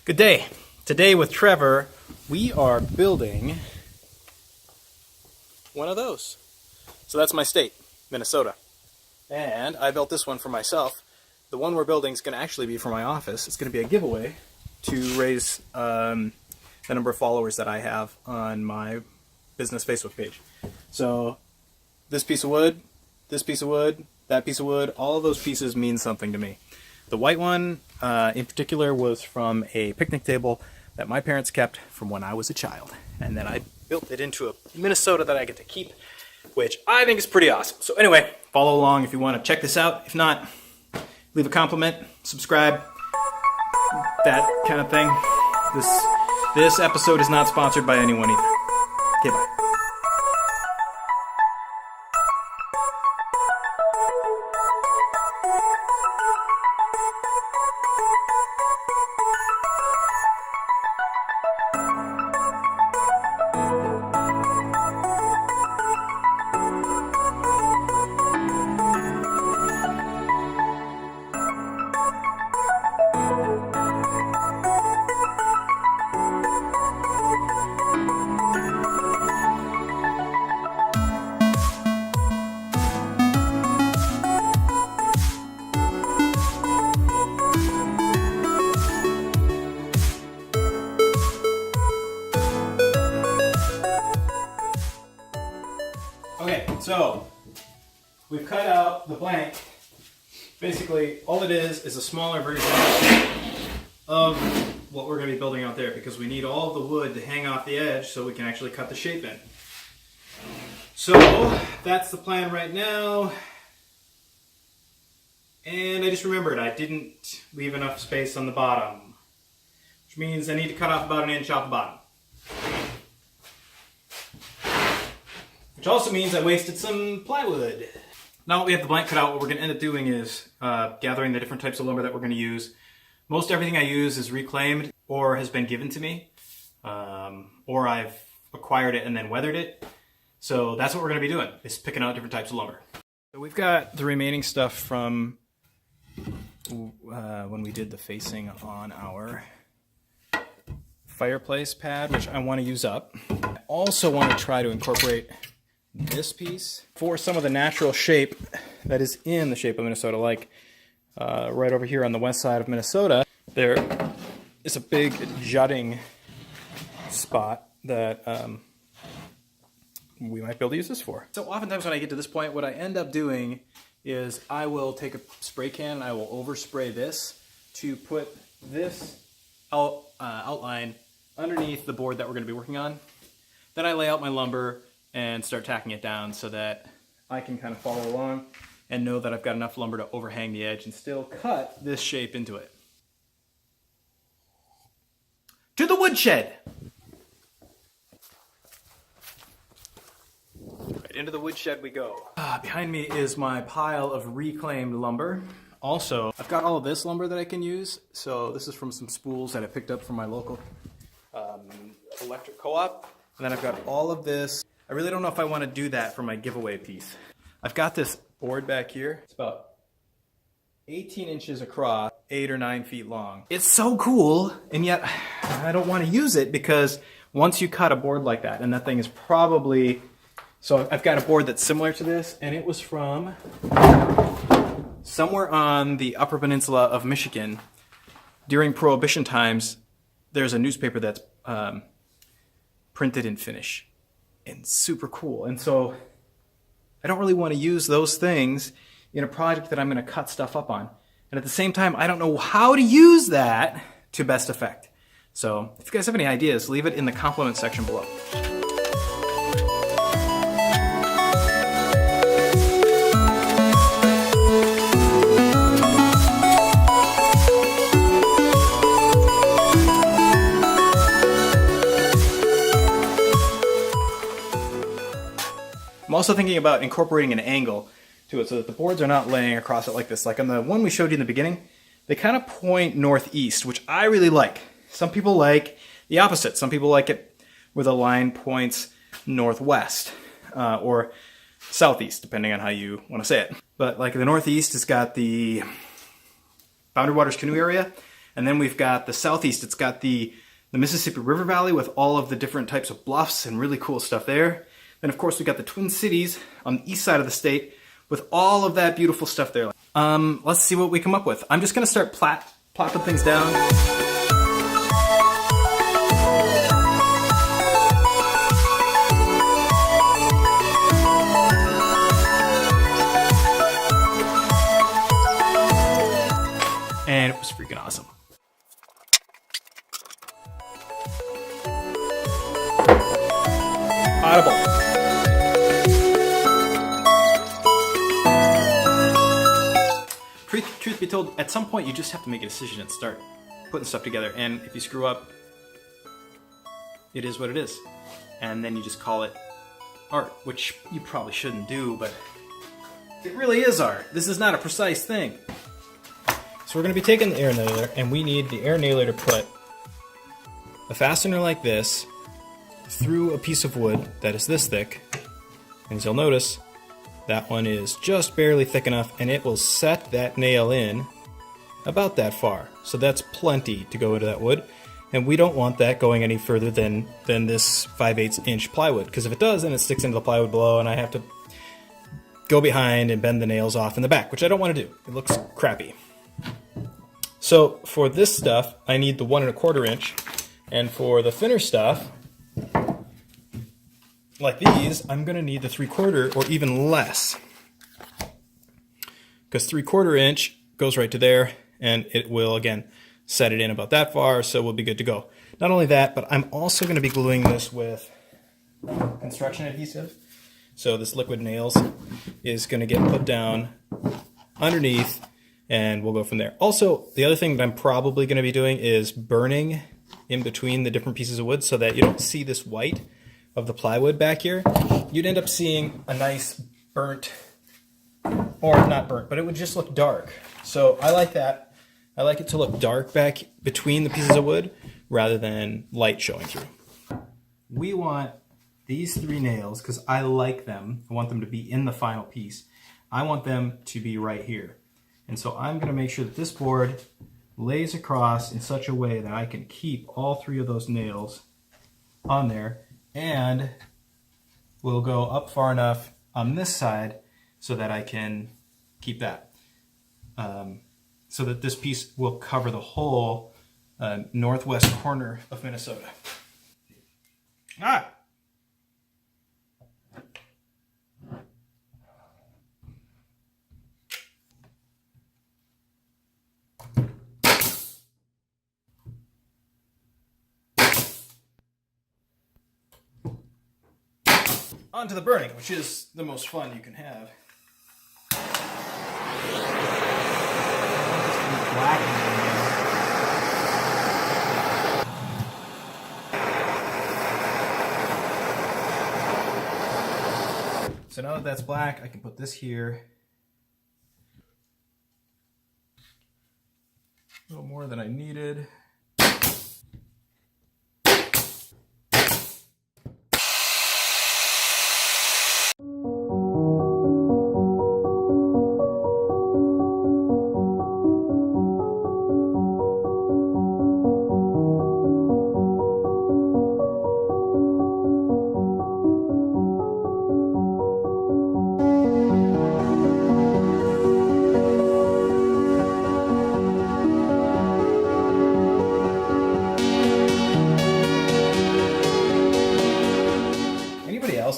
Good day. Today with Trevor, we are building one of those. So that's my state, Minnesota. And I built this one for myself. The one we're building is going to actually be for my office. It's going to be a giveaway to raise the number of followers that I have on my business Facebook page. So this piece of wood, this piece of wood, that piece of wood, all of those pieces mean something to me. The white one in particular was from a picnic table that my parents kept from when I was a child. And then I built it into a Minnesota that I get to keep, which I think is pretty awesome. So anyway, follow along if you want to check this out. If not, leave a compliment, subscribe, that kind of thing. This episode is not sponsored by anyone either. Okay, bye. Okay, so we've cut out the blank. Basically, all it is a smaller version of what we're going to be building out there because we need all of the wood to hang off the edge so we can actually cut the shape in. So that's the plan right now. And I just remembered I didn't leave enough space on the bottom, which means I need to cut off about 1 inch off the bottom. Which also means I wasted some plywood. Now that we have the blank cut out, what we're going to end up doing is gathering the different types of lumber that we're going to use. Most everything I use is reclaimed or has been given to me, or I've acquired it and then weathered it. So that's what we're going to be doing, is picking out different types of lumber. So we've got the remaining stuff from when we did the facing on our fireplace pad, which I want to use up. I also want to try to incorporate this piece for some of the natural shape that is in the shape of Minnesota, like right over here on the west side of Minnesota, there is a big jutting spot that we might be able to use this for. So oftentimes when I get to this point, what I end up doing is I will take a spray can and I will overspray this to put this outline underneath the board that we're going to be working on. Then I lay out my lumber and start tacking it down so that I can kind of follow along and know that I've got enough lumber to overhang the edge and still cut this shape into it. To the woodshed! Right into the woodshed we go. Behind me is my pile of reclaimed lumber. Also, I've got all of this lumber that I can use. So this is from some spools that I picked up from my local electric co-op. And then I've got all of this. I really don't know if I want to do that for my giveaway piece. I've got this board back here. It's about 18 inches across, 8 or 9 feet long. It's so cool, and yet I don't want to use it because once you cut a board like that, and that thing is probably... So I've got a board that's similar to this, and it was from somewhere on the Upper Peninsula of Michigan. During Prohibition times, there's a newspaper that's printed in Finnish. And super cool. And so I don't really want to use those things in a project that I'm going to cut stuff up on. And at the same time, I don't know how to use that to best effect. So if you guys have any ideas, leave it in the comment section below. I'm also thinking about incorporating an angle to it so that the boards are not laying across it like this. Like on the one we showed you in the beginning, they kind of point northeast, which I really like. Some people like the opposite. Some people like it where the line points northwest or southeast, depending on how you want to say it. But like the northeast has got the Boundary Waters canoe area, And then we've got the southeast. It's got the Mississippi River Valley with all of the different types of bluffs and really cool stuff there. Then of course we've got the Twin Cities on the east side of the state with all of that beautiful stuff there. Let's see what we come up with. I'm just gonna start plopping things down. And it was freaking awesome. Audible. Truth be told, at some point you just have to make a decision and start putting stuff together. And if you screw up, it is what it is. And then you just call it art, which you probably shouldn't do, but it really is art. This is not a precise thing. So we're going to be taking the air nailer, and we need the air nailer to put a fastener like this through a piece of wood that is this thick. And as you'll notice, that one is just barely thick enough, and it will set that nail in about that far. So that's plenty to go into that wood, and we don't want that going any further than this 5/8 inch plywood, because if it does, then it sticks into the plywood below, and I have to go behind and bend the nails off in the back, which I don't want to do. It looks crappy. So for this stuff, I need the 1 1/4 inch, and for the thinner stuff, like these, I'm going to need the 3/4 or even less, because 3/4 inch goes right to there, and it will again set it in about that far, so we'll be good to go. Not only that, but I'm also going to be gluing this with construction adhesive. So this liquid nails is going to get put down underneath, and we'll go from there. Also, the other thing that I'm probably going to be doing is burning in between the different pieces of wood so that you don't see this white of the plywood back here. You'd end up seeing a nice burnt, or not burnt, but it would just look dark. So I like that. I like it to look dark back between the pieces of wood rather than light showing through. We want these 3 nails, because I like them. I want them to be in the final piece. I want them to be right here. And so I'm going to make sure that this board lays across in such a way that I can keep all 3 of those nails on there, and we'll go up far enough on this side so that I can keep that. So that this piece will cover the whole northwest corner of Minnesota. On to the burning, which is the most fun you can have. So now that that's black, I can put this here. A little more than I needed.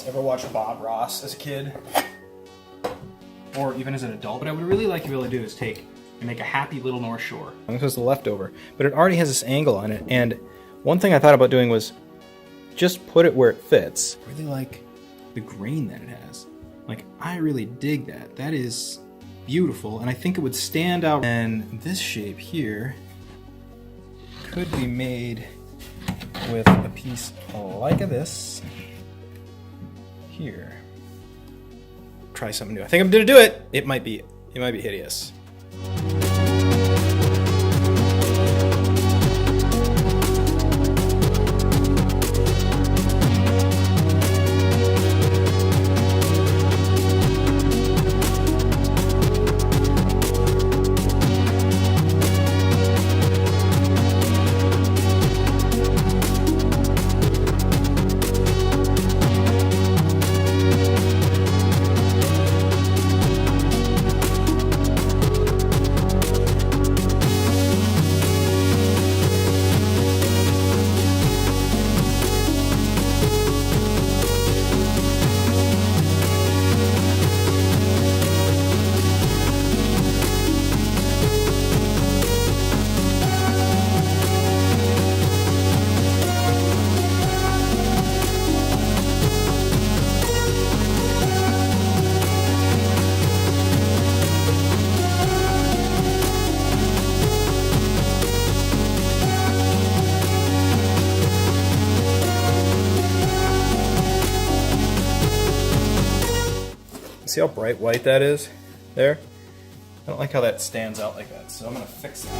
Ever watched Bob Ross as a kid, or even as an adult? What I would really like to be able to do is take and make a happy little North Shore. This was the leftover, but it already has this angle on it, and one thing I thought about doing was just put it where it fits. I really like the grain that it has. Like, I really dig that. That is beautiful, and I think it would stand out. And this shape here could be made with a piece like this here. Try something new. I think I'm gonna do it. It might be hideous. See how bright white that is there? I don't like how that stands out like that, so I'm gonna fix it.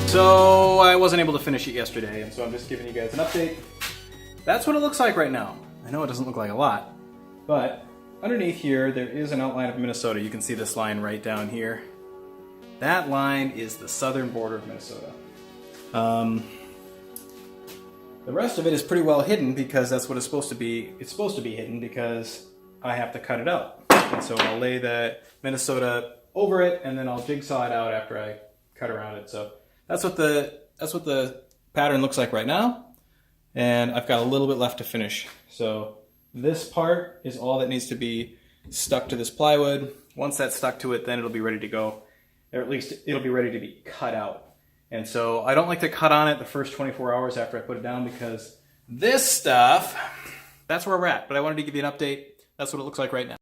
So I wasn't able to finish it yesterday, and so I'm just giving you guys an update. That's what it looks like right now. I know it doesn't look like a lot, but underneath here there is an outline of Minnesota. You can see this line right down here. That line is the southern border of Minnesota. The rest of it is pretty well hidden because that's what it's supposed to be. It's supposed to be hidden because I have to cut it out. And so I'll lay that Minnesota over it, and then I'll jigsaw it out after I cut around it. So that's what the pattern looks like right now, and I've got a little bit left to finish. So this part is all that needs to be stuck to this plywood. Once that's stuck to it, then it'll be ready to go, or at least it'll be ready to be cut out. And so I don't like to cut on it the first 24 hours after I put it down because this stuff, that's where we're at. But I wanted to give you an update. That's what it looks like right now.